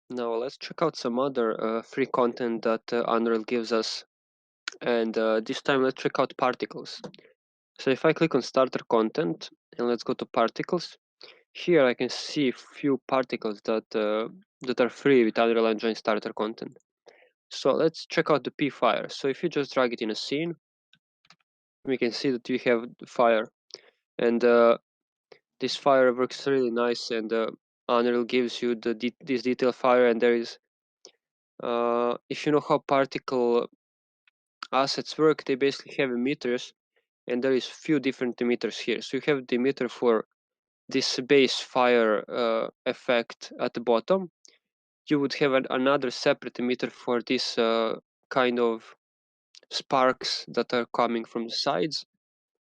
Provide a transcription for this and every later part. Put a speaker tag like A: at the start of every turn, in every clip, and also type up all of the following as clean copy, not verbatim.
A: Now let's check out some other free content that Unreal gives us, and this time let's check out particles. So if I click on starter content and let's go to particles, here I can see few particles that are free with Unreal Engine starter content. So let's check out the P fire. So if you just drag it in a scene, we can see that we have the fire, and this fire works really nice, and Unreal gives you this detail fire, and there is if you know how particle assets work, they basically have emitters, and there is few different emitters here. So you have the emitter for this base fire effect at the bottom. You would have another separate emitter for this kind of sparks that are coming from the sides,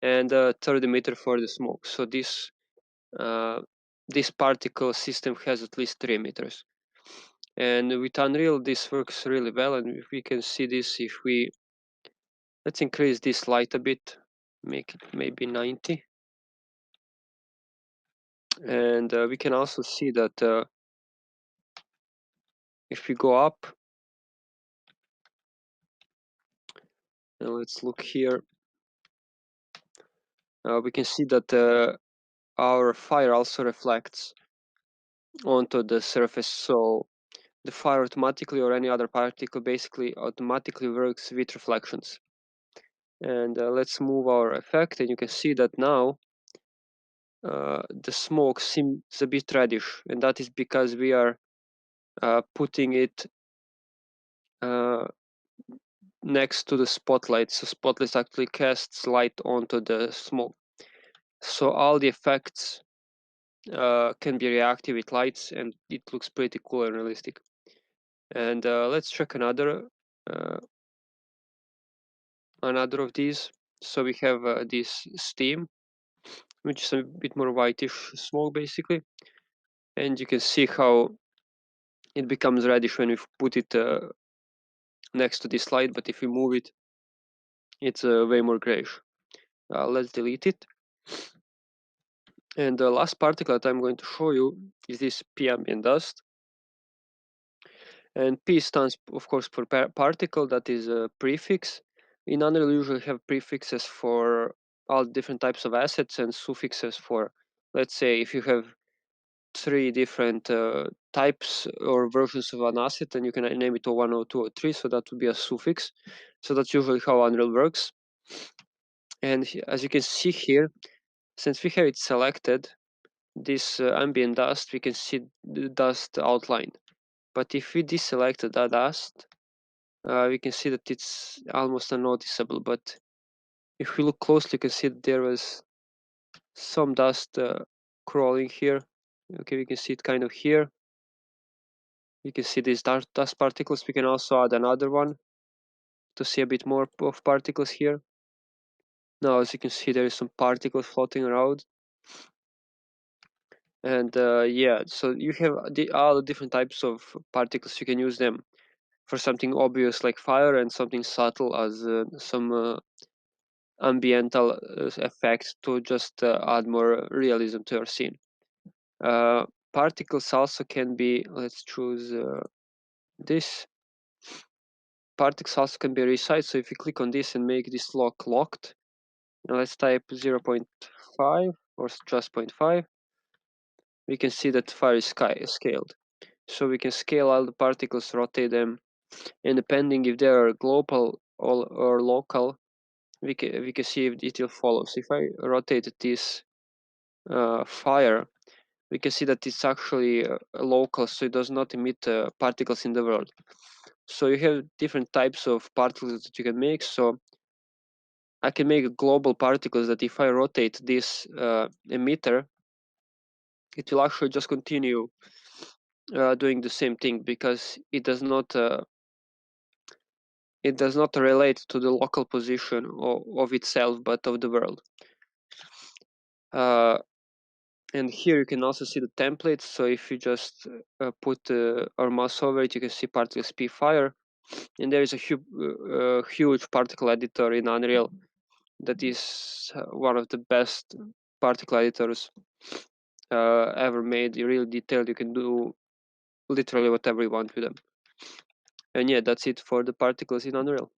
A: and a third emitter for the smoke. So uh, this particle system has at least 3 emitters. And with Unreal, this works really well, and if we can see this, if we let's increase this light a bit, make it maybe 90, and we can also see that if we go up, and let's look here, we can see that our fire also reflects onto the surface. So the fire automatically, or any other particle, basically automatically works with reflections. And let's move our effect, and you can see that now the smoke seems a bit reddish, and that is because we are putting it next to the spotlight. So spotlight actually casts light onto the smoke. So all the effects can be reactive with lights, and it looks pretty cool and realistic. And let's check another of these. So we have this steam, which is a bit more whitish smoke basically, and you can see how it becomes reddish when we put it next to this light, but if we move it, it's way more grayish. Let's delete it. And the last particle that I'm going to show you is this P ambient dust. And P stands, of course, for particle. That is a prefix. In Unreal, you usually have prefixes for all different types of assets, and suffixes for, let's say, if you have 3 different types or versions of an asset, and you can name it O1, O2, O3, so that would be a suffix. So that's usually how Unreal works. And as you can see here, since we have it selected, this ambient dust, we can see the dust outline. But if we deselect that dust, we can see that it's almost unnoticeable. But if we look closely, you can see that there was some dust crawling here. Okay, we can see it kind of here. You can see these dust particles. We can also add another one to see a bit more of particles here. Now, as you can see, there is some particles floating around. And yeah, so you have all the different types of particles. You can use them for something obvious like fire, and something subtle as some ambiental effect to just add more realism to your scene. Particles also can be, let's choose this. Particles also can be resized. So if you click on this and make this lock locked, let's type 0.5 or just 0.5, we can see that fire is scaled. So we can scale all the particles, rotate them, and depending if they are global or local, we can see if it will follow. So if I rotate this fire, we can see that it's actually local, so it does not emit particles in the world. So you have different types of particles that you can make. So I can make global particles that if I rotate this emitter, it will actually just continue doing the same thing, because it does not relate to the local position of itself, but of the world. And here you can also see the templates. So if you just put our mouse over it, you can see particles P fire, and there is a huge particle editor in Unreal that is one of the best particle editors ever made. Really detailed. You can do literally whatever you want with them. And yeah, that's it for the particles in Unreal.